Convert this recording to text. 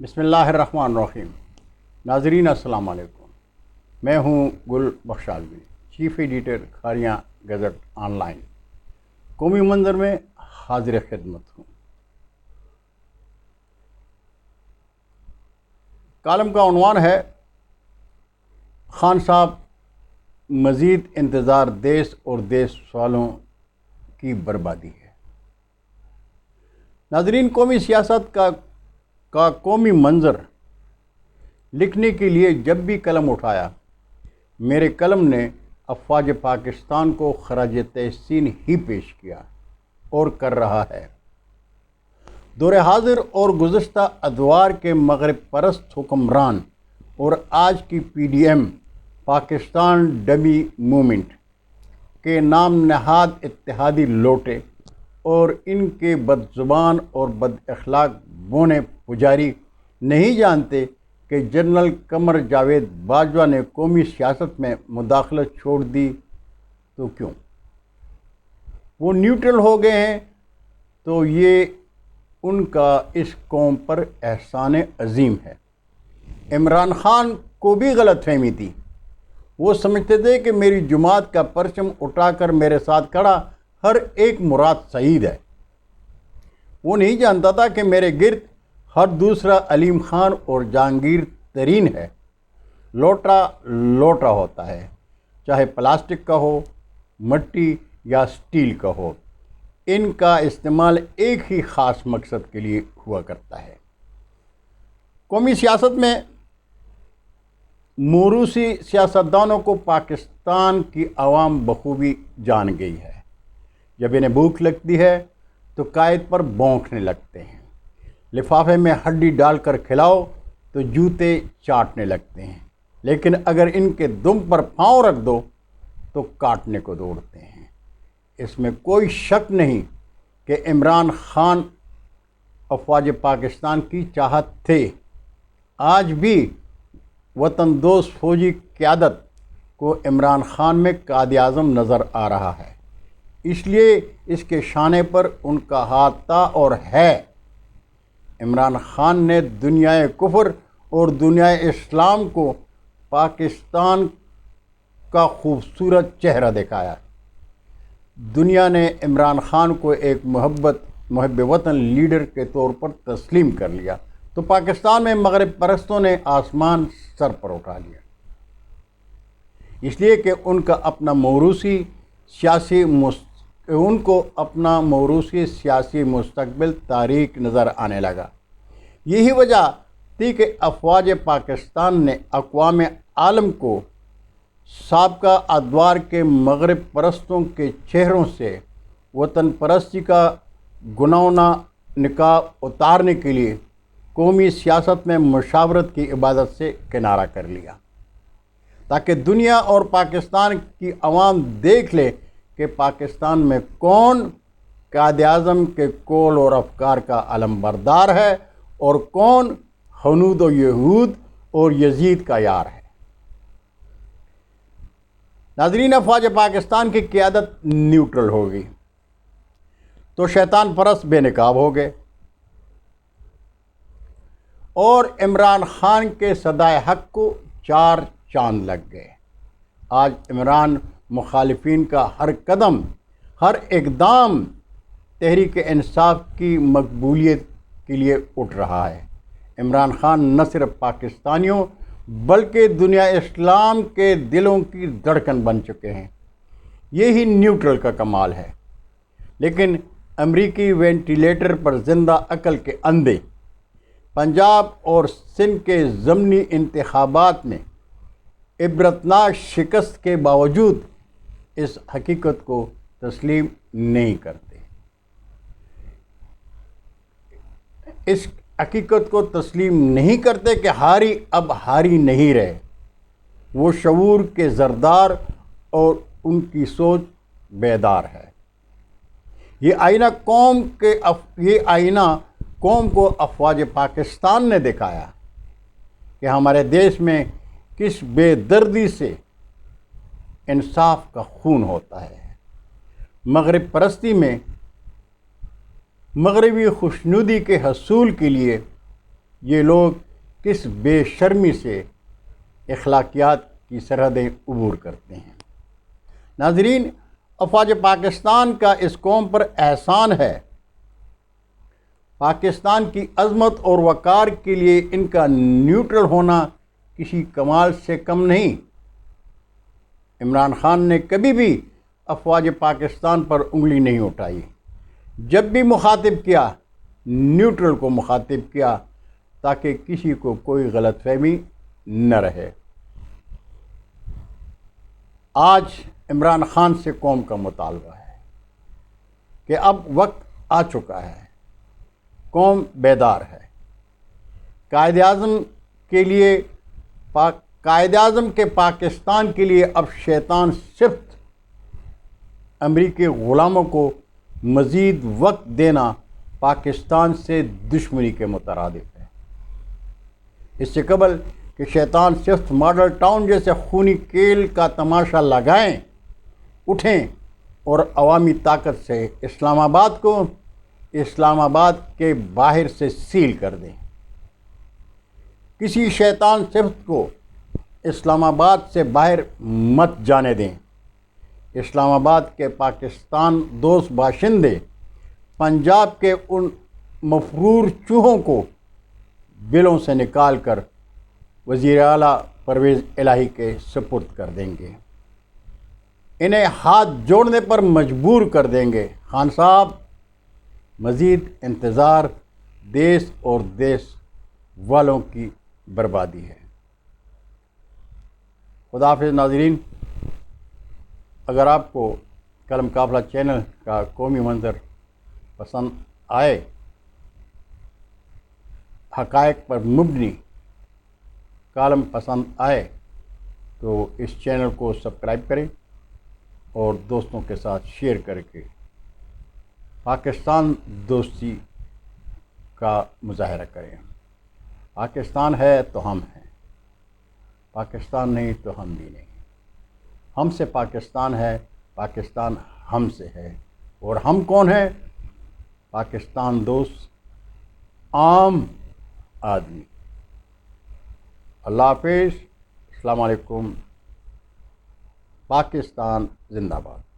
بسم اللہ الرحمن الرحیم۔ ناظرین السلام علیکم، میں ہوں گل بخش عالمی، chief editor Kharian gazette on line. قومی منظر میں حاضر خدمت ہوں۔ کالم کا عنوان ہے خان صاحب مزید انتظار دیس اور دیس والوں کی بربادی ہے۔ ناظرین، قومی سیاست کا قومی منظر لکھنے کے لیے جب بھی قلم اٹھایا، میرے قلم نے افواج پاکستان کو خراج تحسین ہی پیش کیا اور کر رہا ہے۔ دور حاضر اور گزشتہ ادوار کے مغرب پرست حکمران اور آج کی P D M Pakistan dummy movement کے نام نہاد اتحادی لوٹے اور ان کے بد زبان اور بد اخلاق بونے پجاری نہیں جانتے کہ جنرل قمر جاوید باجوہ نے قومی سیاست میں مداخلت چھوڑ دی تو کیوں؟ وہ نیوٹرل ہو گئے ہیں تو یہ ان کا اس قوم پر احسان عظیم ہے۔ عمران خان کو بھی غلط فہمی تھی۔ وہ سمجھتے تھے کہ میری جماعت کا پرچم اٹھا کر میرے ساتھ کھڑا ہر ایک مراد سعید ہے۔ وہ نہیں جانتا تھا کہ میرے گرد ہر دوسرا علیم خان اور جہانگیر ترین ہے۔ لوٹا لوٹا ہوتا ہے، چاہے پلاسٹک کا ہو، مٹی یا سٹیل کا ہو، ان کا استعمال ایک ہی خاص مقصد کے لیے ہوا کرتا ہے۔ قومی سیاست میں موروثی سیاستدانوں کو پاکستان کی عوام بخوبی جان گئی ہے۔ جب انہیں بھوک لگتی ہے تو قائد پر بھونکنے لگتے ہیں، لفافے میں ہڈی ڈال کر کھلاؤ تو جوتے چاٹنے لگتے ہیں، لیکن اگر ان کے دم پر پاؤں رکھ دو تو کاٹنے کو دوڑتے ہیں۔ اس میں کوئی شک نہیں کہ عمران خان افواج پاکستان کی چاہت تھے۔ آج بھی وطن دوست فوجی قیادت کو عمران خان میں قائد اعظم نظر آ رہا ہے، اس لیے اس کے شانے پر ان کا ہاتھ تھا اور ہے۔ عمران خان نے دنیائے کفر اور دنیائے اسلام کو پاکستان کا خوبصورت چہرہ دکھایا۔ دنیا نے عمران خان کو ایک محب وطن لیڈر کے طور پر تسلیم کر لیا تو پاکستان میں مغرب پرستوں نے آسمان سر پر اٹھا لیا، اس لیے کہ ان کو اپنا موروثی سیاسی مستقبل تاریک نظر آنے لگا۔ یہی وجہ تھی کہ افواج پاکستان نے اقوام عالم کو سابقہ ادوار کے مغرب پرستوں کے چہروں سے وطن پرستی کا گناؤنا نقاب اتارنے کے لیے قومی سیاست میں مشاورت کی عبادت سے کنارہ کر لیا، تاکہ دنیا اور پاکستان کی عوام دیکھ لے کہ پاکستان میں کون قائد اعظم کے قول اور افکار کا علم بردار ہے اور کون ہنود و یہود اور یزید کا یار ہے۔ ناظرین، افواج پاکستان کی قیادت نیوٹرل ہو گئی تو شیطان پرست بے نقاب ہو گئے اور عمران خان کے صدائے حق کو چار چاند لگ گئے۔ آج عمران مخالفین کا ہر قدم، ہر اقدام تحریک انصاف کی مقبولیت کے لیے اٹھ رہا ہے۔ عمران خان نہ صرف پاکستانیوں بلکہ دنیا اسلام کے دلوں کی دھڑکن بن چکے ہیں۔ یہی نیوٹرل کا کمال ہے۔ لیکن امریکی وینٹیلیٹر پر زندہ عقل کے اندھے پنجاب اور سندھ کے ضمنی انتخابات میں عبرتناک شکست کے باوجود اس حقیقت کو تسلیم نہیں کرتے۔ اس حقیقت کو تسلیم نہیں کرتے کہ ہاری اب ہاری نہیں رہے۔ وہ شعور کے زردار اور ان کی سوچ بیدار ہے۔ یہ آئینہ قوم کو افواج پاکستان نے دکھایا کہ ہمارے دیش میں کس بے دردی سے انصاف کا خون ہوتا ہے۔ مغرب پرستی میں مغربی خوشنودی کے حصول کے لیے یہ لوگ کس بے شرمی سے اخلاقیات کی سرحدیں عبور کرتے ہیں۔ ناظرین، افواج پاکستان کا اس قوم پر احسان ہے۔ پاکستان کی عظمت اور وقار کے لیے ان کا نیوٹرل ہونا کسی کمال سے کم نہیں۔ عمران خان نے کبھی بھی افواج پاکستان پر انگلی نہیں اٹھائی۔ جب بھی مخاطب کیا، نیوٹرل کو مخاطب کیا تاکہ کسی کو کوئی غلط فہمی نہ رہے۔ آج عمران خان سے قوم کا مطالبہ ہے کہ اب وقت آ چکا ہے، قوم بیدار ہے۔ قائد اعظم کے پاکستان کے لیے اب شیطان صفت امریکی غلاموں کو مزید وقت دینا پاکستان سے دشمنی کے مترادف ہے۔ اس سے قبل کہ شیطان صفت ماڈل ٹاؤن جیسے خونی کھیل کا تماشا لگائیں، اٹھیں اور عوامی طاقت سے اسلام آباد کے باہر سے سیل کر دیں۔ کسی شیطان صفت کو اسلام آباد سے باہر مت جانے دیں۔ اسلام آباد کے پاکستان دوست باشندے پنجاب کے ان مفرور چوہوں کو بلوں سے نکال کر وزیر اعلیٰ پرویز الہی کے سپرد کر دیں گے، انہیں ہاتھ جوڑنے پر مجبور کر دیں گے۔ خان صاحب، مزید انتظار دیس اور دیس والوں کی بربادی ہے۔ خدا حافظ ناظرین، اگر آپ کو قلم قافلہ چینل کا قومی منظر پسند آئے، حقائق پر مبنی کالم پسند آئے تو اس چینل کو سبسکرائب کریں اور دوستوں کے ساتھ شیئر کر کے پاکستان دوستی کا مظاہرہ کریں۔ پاکستان ہے تو ہم ہیں، پاکستان نہیں تو ہم بھی نہیں۔ ہم سے پاکستان ہے، پاکستان ہم سے ہے، اور ہم کون ہیں؟ پاکستان دوست عام آدمی۔ اللہ حافظ، السلام علیکم، پاکستان زندہ باد۔